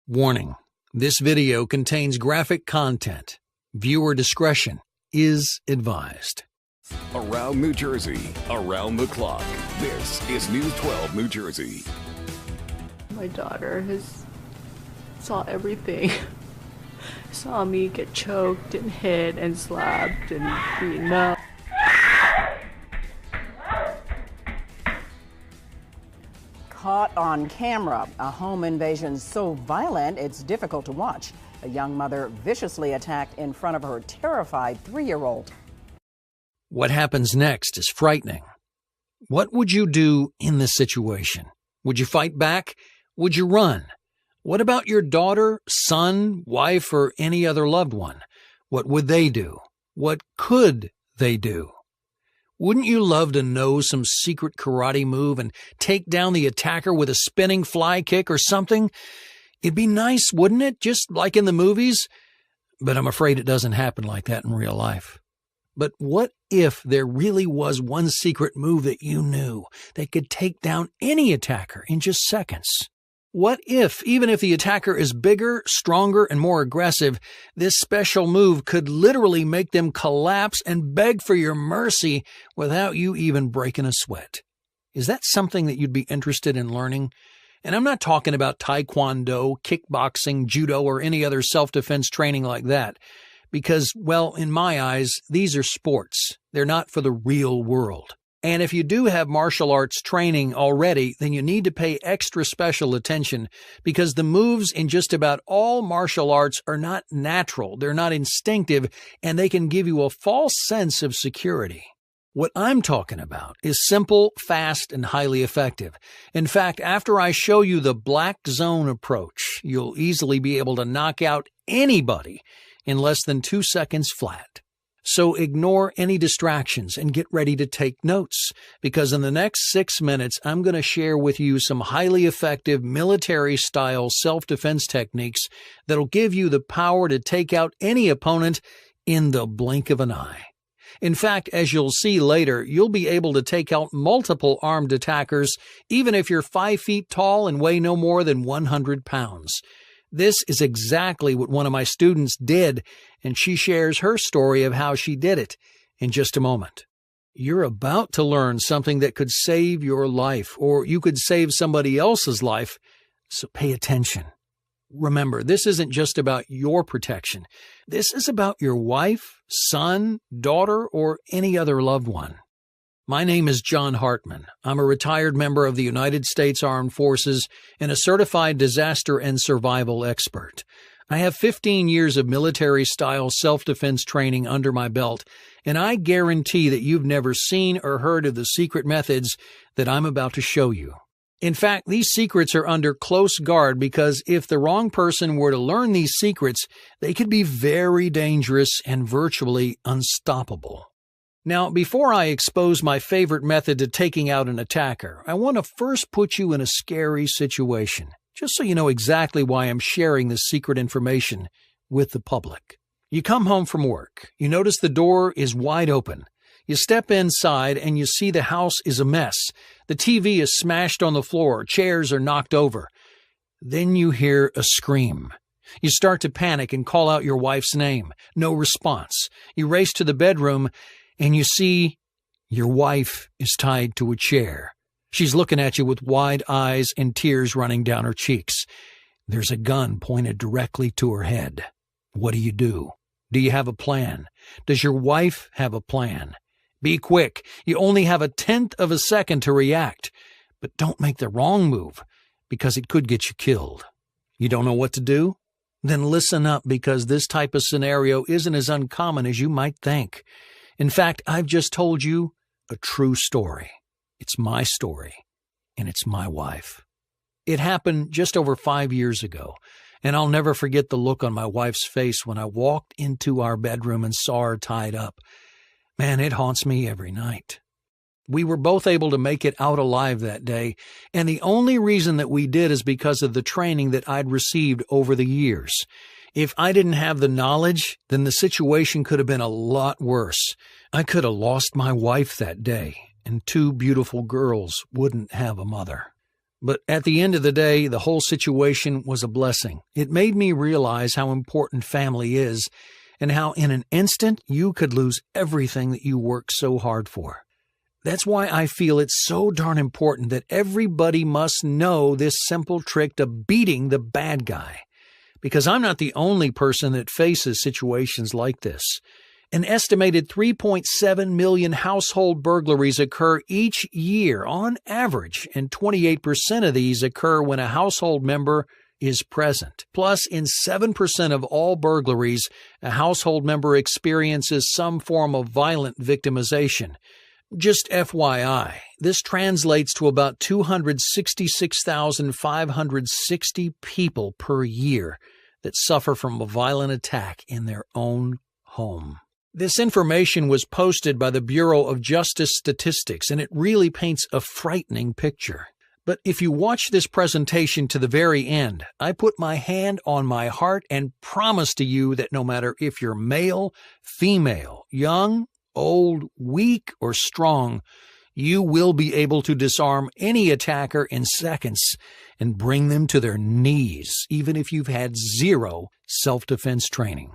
Warning: this video contains graphic content. Viewer discretion is advised. Around New Jersey, around the clock. This is News 12 New Jersey. My daughter saw everything. Saw me get choked and hit and slapped and beaten up. Caught on camera, a home invasion so violent it's difficult to watch. A young mother viciously attacked in front of her terrified 3-year-old. What happens next is frightening. What would you do in this situation? Would you fight back? Would you run? What about your daughter, son, wife, or any other loved one? What would they do? What could they do? Wouldn't you love to know some secret karate move and take down the attacker with a spinning fly kick or something? It'd be nice, wouldn't it? Just like in the movies? But I'm afraid it doesn't happen like that in real life. But what if there really was one secret move that you knew that could take down any attacker in just seconds? What if, even if the attacker is bigger, stronger, and more aggressive, this special move could literally make them collapse and beg for your mercy without you even breaking a sweat? Is that something that you'd be interested in learning? And I'm not talking about taekwondo, kickboxing, judo, or any other self-defense training like that. Because, well, in my eyes, these are sports. They're not for the real world. And if you do have martial arts training already, then you need to pay extra special attention because the moves in just about all martial arts are not natural, they're not instinctive, and they can give you a false sense of security. What I'm talking about is simple, fast, and highly effective. In fact, after I show you the black zone approach, you'll easily be able to knock out anybody in less than 2 seconds flat. So ignore any distractions and get ready to take notes, because in the next 6 minutes, I'm going to share with you some highly effective military-style self-defense techniques that'll give you the power to take out any opponent in the blink of an eye. In fact, as you'll see later, you'll be able to take out multiple armed attackers, even if you're 5 feet tall and weigh no more than 100 pounds. This is exactly what one of my students did, and she shares her story of how she did it in just a moment. You're about to learn something that could save your life, or you could save somebody else's life, so pay attention. Remember, this isn't just about your protection. This is about your wife, son, daughter, or any other loved one. My name is John Hartman. I'm a retired member of the United States Armed Forces and a certified disaster and survival expert. I have 15 years of military-style self-defense training under my belt, and I guarantee that you've never seen or heard of the secret methods that I'm about to show you. In fact, these secrets are under close guard because if the wrong person were to learn these secrets, they could be very dangerous and virtually unstoppable. Now, before I expose my favorite method to taking out an attacker, I want to first put you in a scary situation, just so you know exactly why I'm sharing this secret information with the public. You come home from work. You notice the door is wide open. You step inside and you see the house is a mess. The TV is smashed on the floor. Chairs are knocked over. Then you hear a scream. You start to panic and call out your wife's name. No response. You race to the bedroom and you see your wife is tied to a chair. She's looking at you with wide eyes and tears running down her cheeks. There's a gun pointed directly to her head. What do? Do you have a plan? Does your wife have a plan? Be quick. You only have 1/10 of a second to react. But don't make the wrong move, because it could get you killed. You don't know what to do? Then listen up, because this type of scenario isn't as uncommon as you might think. In fact, I've just told you a true story. It's my story, and it's my wife. It happened just over 5 years ago, and I'll never forget the look on my wife's face when I walked into our bedroom and saw her tied up. Man, it haunts me every night. We were both able to make it out alive that day, and the only reason that we did is because of the training that I'd received over the years. If I didn't have the knowledge, then the situation could have been a lot worse. I could have lost my wife that day, and 2 beautiful girls wouldn't have a mother. But at the end of the day, the whole situation was a blessing. It made me realize how important family is and how in an instant you could lose everything that you worked so hard for. That's why I feel it's so darn important that everybody must know this simple trick to beating the bad guy. Because I'm not the only person that faces situations like this. An estimated 3.7 million household burglaries occur each year on average, and 28% of these occur when a household member is present. Plus, in 7% of all burglaries, a household member experiences some form of violent victimization. Just FYI, this translates to about 266,560 people per year that suffer from a violent attack in their own home. This information was posted by the Bureau of Justice Statistics, and it really paints a frightening picture. But if you watch this presentation to the very end, I put my hand on my heart and promise to you that no matter if you're male, female, young, old, weak, or strong, you will be able to disarm any attacker in seconds and bring them to their knees, even if you've had zero self-defense training.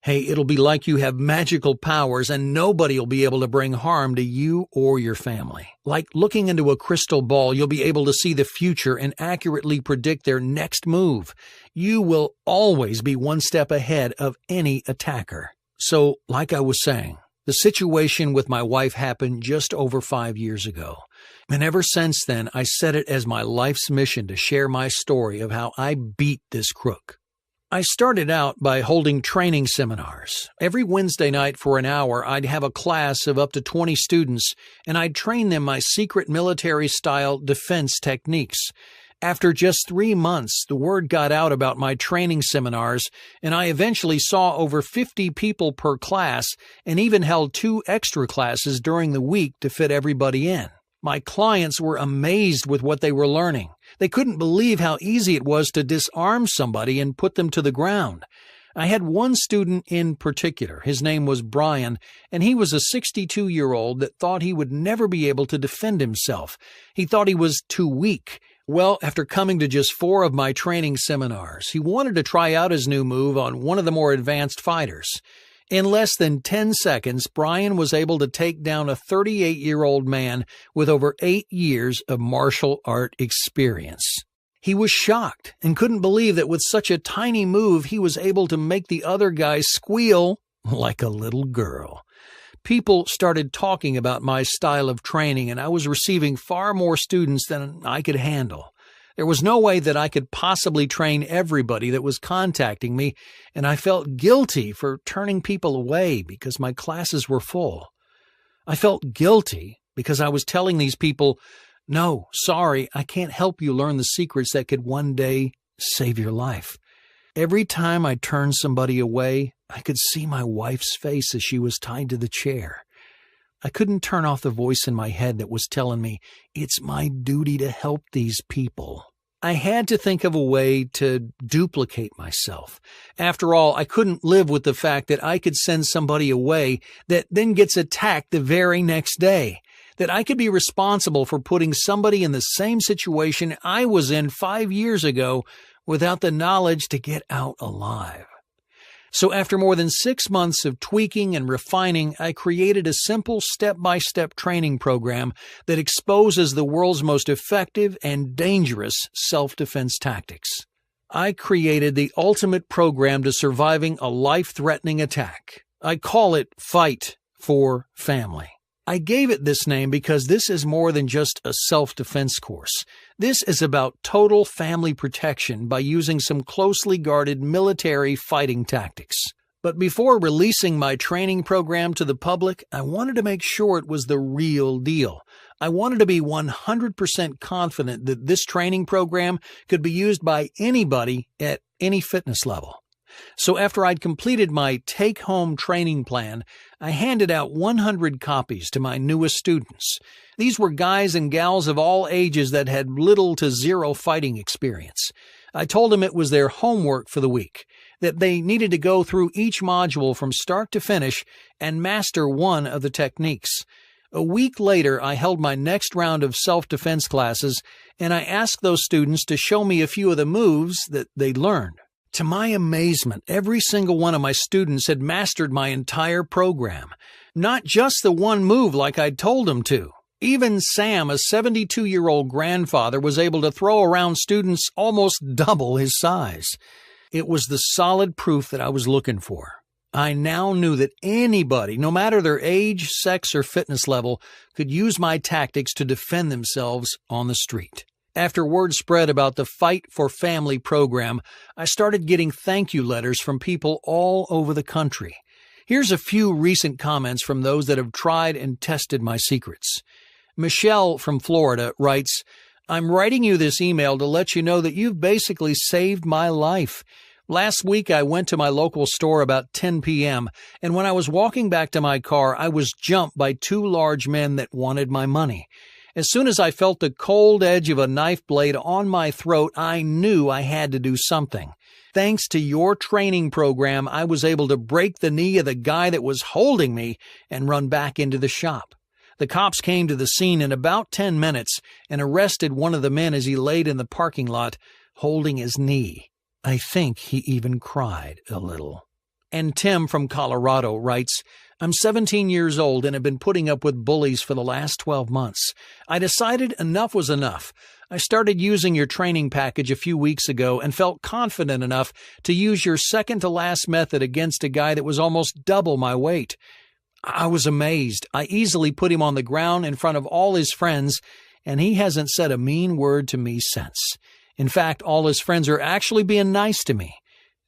Hey, it'll be like you have magical powers and nobody will be able to bring harm to you or your family. Like looking into a crystal ball, you'll be able to see the future and accurately predict their next move. You will always be one step ahead of any attacker. So, like I was saying, the situation with my wife happened just over 5 years ago. And ever since then, I set it as my life's mission to share my story of how I beat this crook. I started out by holding training seminars. Every Wednesday night for an hour, I'd have a class of up to 20 students, and I'd train them my secret military-style defense techniques. After just 3 months, the word got out about my training seminars, and I eventually saw over 50 people per class and even held 2 extra classes during the week to fit everybody in. My clients were amazed with what they were learning. They couldn't believe how easy it was to disarm somebody and put them to the ground. I had one student in particular. His name was Brian, and he was a 62-year-old that thought he would never be able to defend himself. He thought he was too weak. Well, after coming to just 4 of my training seminars, he wanted to try out his new move on one of the more advanced fighters. In less than 10 seconds, Brian was able to take down a 38-year-old man with over 8 years of martial art experience. He was shocked and couldn't believe that with such a tiny move, he was able to make the other guy squeal like a little girl. People started talking about my style of training, and I was receiving far more students than I could handle. There was no way that I could possibly train everybody that was contacting me, and I felt guilty for turning people away because my classes were full. I felt guilty because I was telling these people, no, sorry, I can't help you learn the secrets that could one day save your life. Every time I turned somebody away, I could see my wife's face as she was tied to the chair. I couldn't turn off the voice in my head that was telling me it's my duty to help these people. I had to think of a way to duplicate myself. After all, I couldn't live with the fact that I could send somebody away that then gets attacked the very next day. That I could be responsible for putting somebody in the same situation I was in 5 years ago without the knowledge to get out alive. So after more than 6 months of tweaking and refining, I created a simple step-by-step training program that exposes the world's most effective and dangerous self-defense tactics. I created the ultimate program to surviving a life-threatening attack. I call it Fight for Family. I gave it this name because this is more than just a self-defense course. This is about total family protection by using some closely guarded military fighting tactics. But before releasing my training program to the public, I wanted to make sure it was the real deal. I wanted to be 100% confident that this training program could be used by anybody at any fitness level. So after I'd completed my take-home training plan, I handed out 100 copies to my newest students. These were guys and gals of all ages that had little to zero fighting experience. I told them it was their homework for the week, that they needed to go through each module from start to finish and master one of the techniques. A week later, I held my next round of self-defense classes, and I asked those students to show me a few of the moves that they'd learned. To my amazement, every single one of my students had mastered my entire program. Not just the one move like I'd told them to. Even Sam, a 72-year-old grandfather, was able to throw around students almost double his size. It was the solid proof that I was looking for. I now knew that anybody, no matter their age, sex, or fitness level, could use my tactics to defend themselves on the street. After word spread about the Fight for Family program, I started getting thank you letters from people all over the country. Here's a few recent comments from those that have tried and tested my secrets. Michelle from Florida writes, "I'm writing you this email to let you know that you've basically saved my life. Last week I went to my local store about 10 p.m., and when I was walking back to my car, I was jumped by two large men that wanted my money. As soon as I felt the cold edge of a knife blade on my throat, I knew I had to do something. Thanks to your training program, I was able to break the knee of the guy that was holding me and run back into the shop. The cops came to the scene in about 10 minutes and arrested one of the men as he laid in the parking lot, holding his knee. I think he even cried a little." And Tim from Colorado writes, "I'm 17 years old and have been putting up with bullies for the last 12 months. I decided enough was enough. I started using your training package a few weeks ago and felt confident enough to use your second-to-last method against a guy that was almost double my weight. I was amazed. I easily put him on the ground in front of all his friends, and he hasn't said a mean word to me since. In fact, all his friends are actually being nice to me.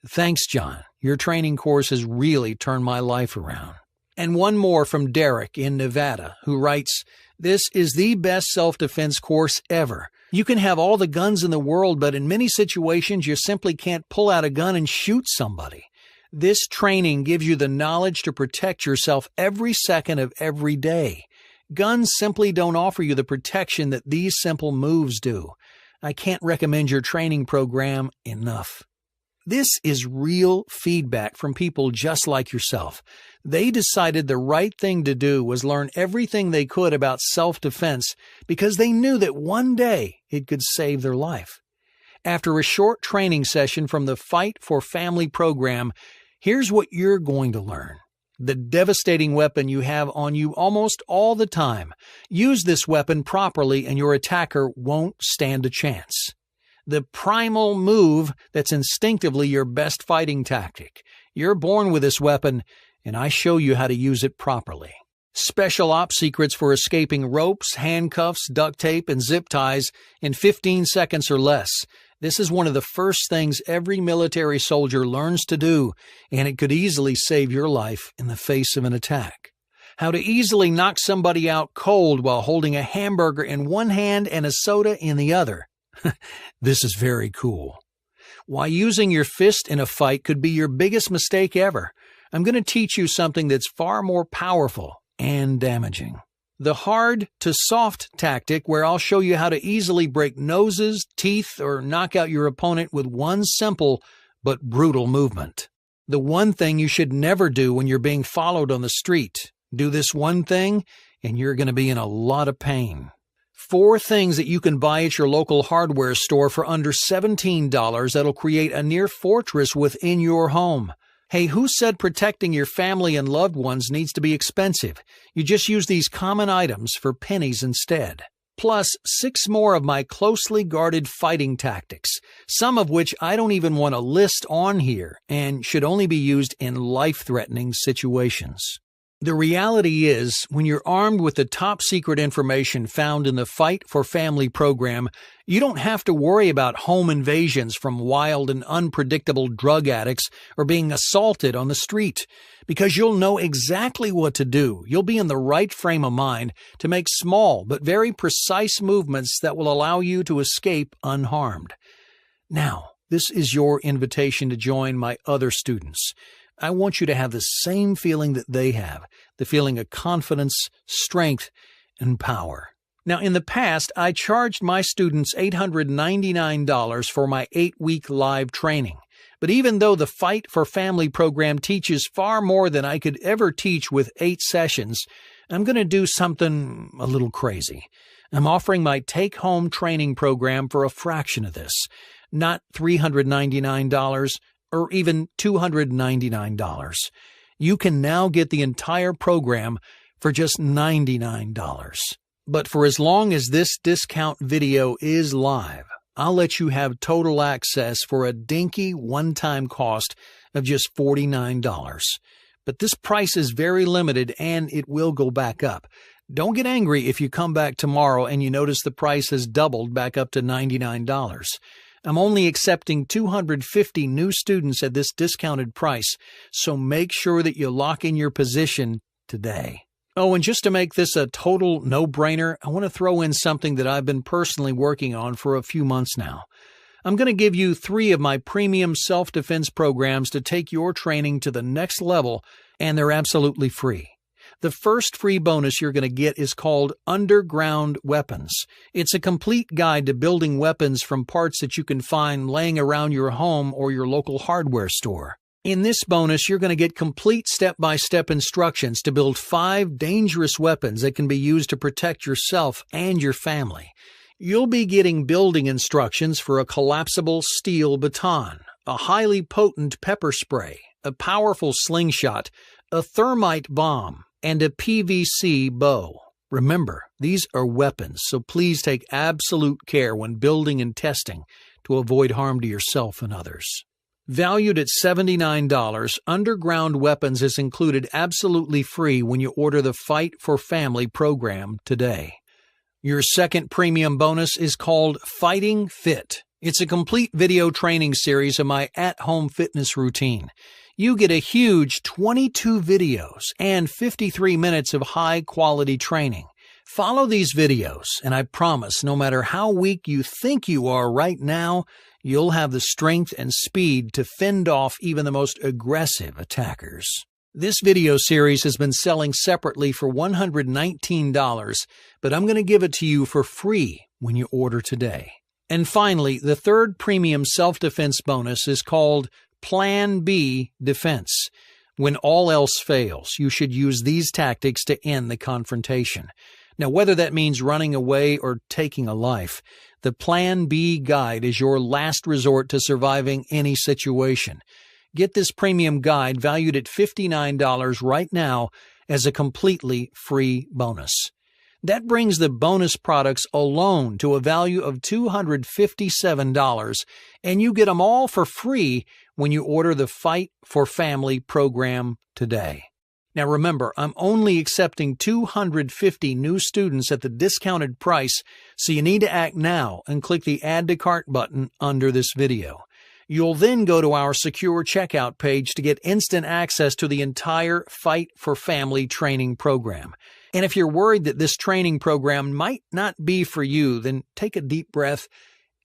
Thanks, John. Your training course has really turned my life around." And one more from Derek in Nevada, who writes, "This is the best self-defense course ever. You can have all the guns in the world, but in many situations you simply can't pull out a gun and shoot somebody. This training gives you the knowledge to protect yourself every second of every day. Guns simply don't offer you the protection that these simple moves do. I can't recommend your training program enough." This is real feedback from people just like yourself. They decided the right thing to do was learn everything they could about self-defense because they knew that one day it could save their life. After a short training session from the Fight for Family program, here's what you're going to learn. The devastating weapon you have on you almost all the time. Use this weapon properly and your attacker won't stand a chance. The primal move that's instinctively your best fighting tactic. You're born with this weapon, and I show you how to use it properly. Special ops secrets for escaping ropes, handcuffs, duct tape, and zip ties in 15 seconds or less. This is one of the first things every military soldier learns to do, and it could easily save your life in the face of an attack. How to easily knock somebody out cold while holding a hamburger in one hand and a soda in the other. This is very cool. Why using your fist in a fight could be your biggest mistake ever. I'm going to teach you something that's far more powerful and damaging. The hard to soft tactic, where I'll show you how to easily break noses, teeth, or knock out your opponent with one simple but brutal movement. The one thing you should never do when you're being followed on the street. Do this one thing, and you're going to be in a lot of pain. 4 things that you can buy at your local hardware store for under $17 that'll create a near fortress within your home. Hey, who said protecting your family and loved ones needs to be expensive? You just use these common items for pennies instead. Plus 6 more of my closely guarded fighting tactics, some of which I don't even want to list on here and should only be used in life-threatening situations. The reality is, when you're armed with the top secret information found in the Fight for Family program, you don't have to worry about home invasions from wild and unpredictable drug addicts or being assaulted on the street, because you'll know exactly what to do. You'll be in the right frame of mind to make small but very precise movements that will allow you to escape unharmed. Now, this is your invitation to join my other students. I want you to have the same feeling that they have, the feeling of confidence, strength, and power. Now, in the past, I charged my students $899 for my 8-week live training. But even though the Fight for Family program teaches far more than I could ever teach with 8 sessions, I'm going to do something a little crazy. I'm offering my take-home training program for a fraction of this, not $399 or even $299. You can now get the entire program for just $99. But for as long as this discount video is live, I'll let you have total access for a dinky one-time cost of just $49. But this price is very limited and it will go back up. Don't get angry if you come back tomorrow and you notice the price has doubled back up to $99. I'm only accepting 250 new students at this discounted price, so make sure that you lock in your position today. Oh, and just to make this a total no-brainer, I want to throw in something that I've been personally working on for a few months now. I'm going to give you 3 of my premium self-defense programs to take your training to the next level, and they're absolutely free. The first free bonus you're going to get is called Underground Weapons. It's a complete guide to building weapons from parts that you can find laying around your home or your local hardware store. In this bonus, you're going to get complete step-by-step instructions to build 5 dangerous weapons that can be used to protect yourself and your family. You'll be getting building instructions for a collapsible steel baton, a highly potent pepper spray, a powerful slingshot, a thermite bomb, and a PVC bow. Remember, these are weapons, so please take absolute care when building and testing to avoid harm to yourself and others. Valued at $79, Underground Weapons is included absolutely free when you order the Fight for Family program today. Your second premium bonus is called Fighting Fit. It's a complete video training series of my at-home fitness routine. You get a huge 22 videos and 53 minutes of high-quality training. Follow these videos, and I promise no matter how weak you think you are right now, you'll have the strength and speed to fend off even the most aggressive attackers. This video series has been selling separately for $119, but I'm going to give it to you for free when you order today. And finally, the third premium self-defense bonus is called Plan B Defense. When all else fails, you should use these tactics to end the confrontation. Now, whether that means running away or taking a life, the Plan B guide is your last resort to surviving any situation. Get this premium guide valued at $59 right now as a completely free bonus. That brings the bonus products alone to a value of $257, and you get them all for free when you order the Fight for Family program today. Now remember, I'm only accepting 250 new students at the discounted price, so you need to act now and click the Add to Cart button under this video. You'll then go to our secure checkout page to get instant access to the entire Fight for Family training program. And if you're worried that this training program might not be for you, then take a deep breath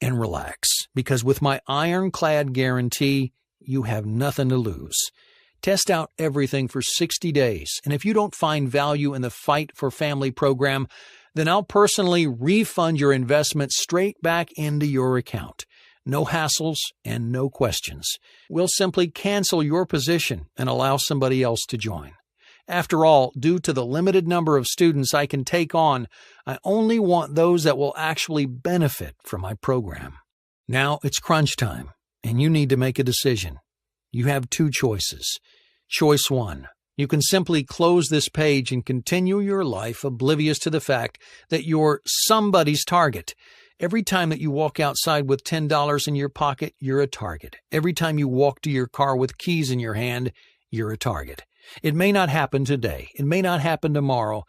and relax, because with my ironclad guarantee, you have nothing to lose. Test out everything for 60 days, and if you don't find value in the Fight for Family program, then I'll personally refund your investment straight back into your account. No hassles and no questions. We'll simply cancel your position and allow somebody else to join. After all, due to the limited number of students I can take on, I only want those that will actually benefit from my program. Now it's crunch time, and you need to make a decision. You have 2 choices. Choice 1. You can simply close this page and continue your life oblivious to the fact that you're somebody's target. Every time that you walk outside with $10 in your pocket, you're a target. Every time you walk to your car with keys in your hand, you're a target. It may not happen today. It may not happen tomorrow.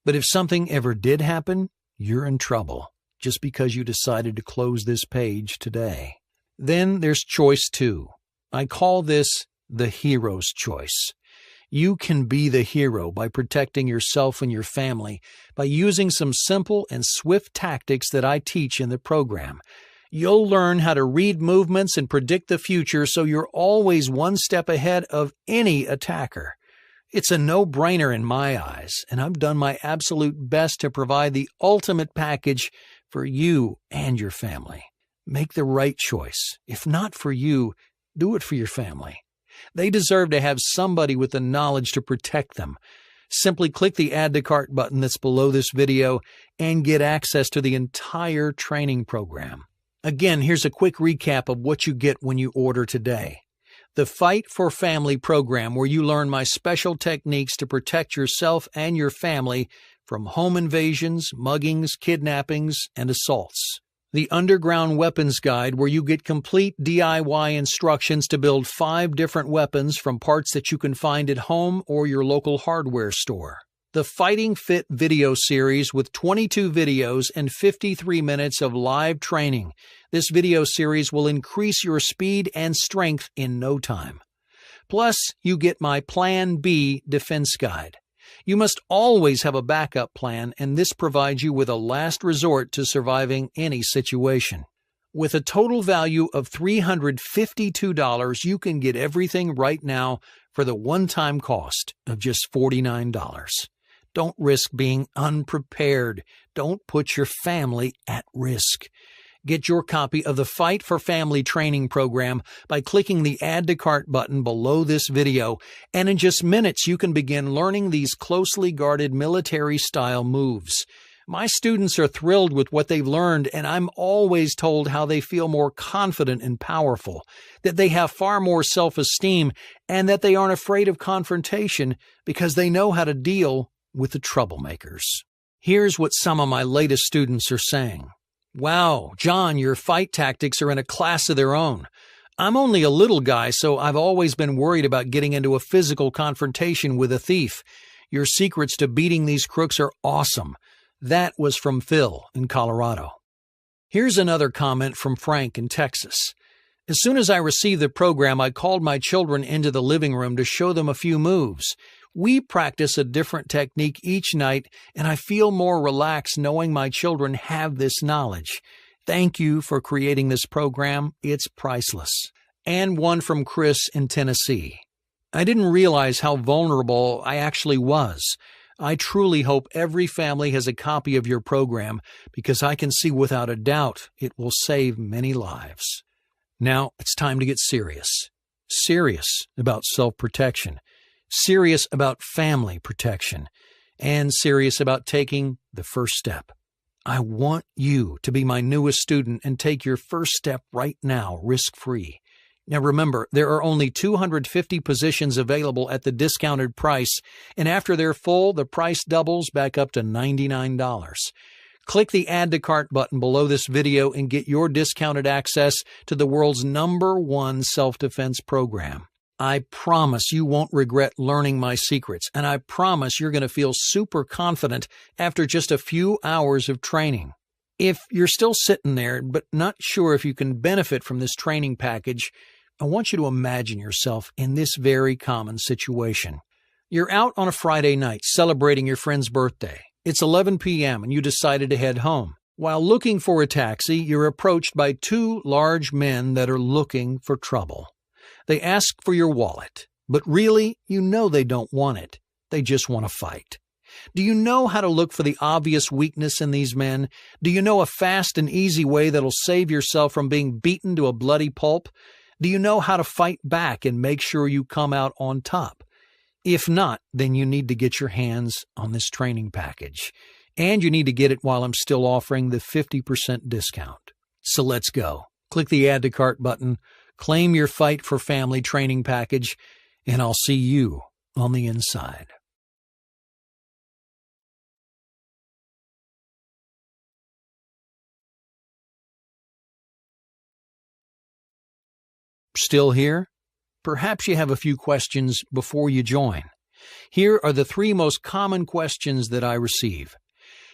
But if something ever did happen, you're in trouble just because you decided to close this page today. Then there's choice 2. I call this the hero's choice. You can be the hero by protecting yourself and your family by using some simple and swift tactics that I teach in the program. You'll learn how to read movements and predict the future so you're always one step ahead of any attacker. It's a no-brainer in my eyes, and I've done my absolute best to provide the ultimate package for you and your family. Make the right choice. If not for you, do it for your family. They deserve to have somebody with the knowledge to protect them. Simply click the Add to Cart button that's below this video and get access to the entire training program. Again, here's a quick recap of what you get when you order today. The Fight for Family program, where you learn my special techniques to protect yourself and your family from home invasions, muggings, kidnappings, and assaults. The Underground Weapons Guide, where you get complete DIY instructions to build 5 different weapons from parts that you can find at home or your local hardware store. The Fighting Fit video series with 22 videos and 53 minutes of live training. This video series will increase your speed and strength in no time. Plus, you get my Plan B defense guide. You must always have a backup plan, and this provides you with a last resort to surviving any situation. With a total value of $352, you can get everything right now for the one-time cost of just $49. Don't risk being unprepared. Don't put your family at risk. Get your copy of the Fight for Family training program by clicking the Add to Cart button below this video, and in just minutes you can begin learning these closely guarded military-style moves. My students are thrilled with what they've learned, and I'm always told how they feel more confident and powerful, that they have far more self-esteem, and that they aren't afraid of confrontation because they know how to deal with the troublemakers. Here's what some of my latest students are saying. Wow, John, your fight tactics are in a class of their own. I'm only a little guy, so I've always been worried about getting into a physical confrontation with a thief. Your secrets to beating these crooks are awesome. That was from Phil in Colorado. Here's another comment from Frank in Texas. As soon as I received the program, I called my children into the living room to show them a few moves. We practice a different technique each night, and I feel more relaxed knowing my children have this knowledge. Thank you for creating this program. It's priceless. And one from Chris in Tennessee. I didn't realize how vulnerable I actually was. I truly hope every family has a copy of your program because I can see without a doubt it will save many lives. Now it's time to get serious. Serious about self-protection. Serious about family protection, and serious about taking the first step. I want you to be my newest student and take your first step right now, risk-free. Now remember, there are only 250 positions available at the discounted price, and after they're full, the price doubles back up to $99. Click the Add to Cart button below this video and get your discounted access to the world's #1 self-defense program. I promise you won't regret learning my secrets, and I promise you're going to feel super confident after just a few hours of training. If you're still sitting there but not sure if you can benefit from this training package, I want you to imagine yourself in this very common situation. You're out on a Friday night celebrating your friend's birthday. It's 11 p.m. and you decided to head home. While looking for a taxi, you're approached by 2 large men that are looking for trouble. They ask for your wallet, but really, you know they don't want it. They just want to fight. Do you know how to look for the obvious weakness in these men? Do you know a fast and easy way that'll save yourself from being beaten to a bloody pulp? Do you know how to fight back and make sure you come out on top? If not, then you need to get your hands on this training package. And you need to get it while I'm still offering the 50% discount. So let's go. Click the Add to Cart button. Claim your Fight for Family training package, and I'll see you on the inside. Still here? Perhaps you have a few questions before you join. Here are the 3 most common questions that I receive.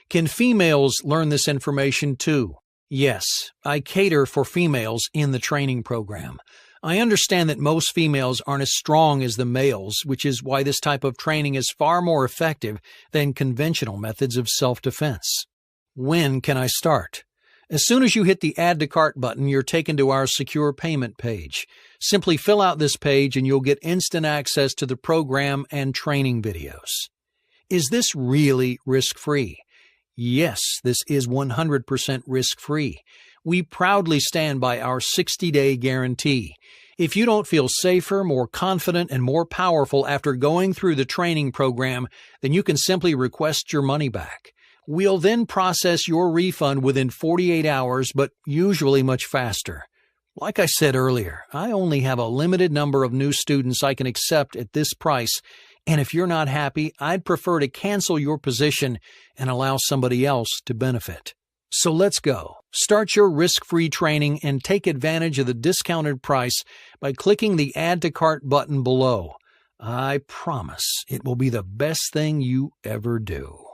Can females learn this information too? Yes, I cater for females in the training program. I understand that most females aren't as strong as the males, which is why this type of training is far more effective than conventional methods of self-defense. When can I start? As soon as you hit the Add to Cart button, you're taken to our secure payment page. Simply fill out this page and you'll get instant access to the program and training videos. Is this really risk-free? Yes, this is 100% risk-free. We proudly stand by our 60-day guarantee. If you don't feel safer, more confident, and more powerful after going through the training program, then you can simply request your money back. We'll then process your refund within 48 hours, but usually much faster. Like I said earlier, I only have a limited number of new students I can accept at this price, and if you're not happy, I'd prefer to cancel your position and allow somebody else to benefit. So let's go. Start your risk-free training and take advantage of the discounted price by clicking the Add to Cart button below. I promise it will be the best thing you ever do.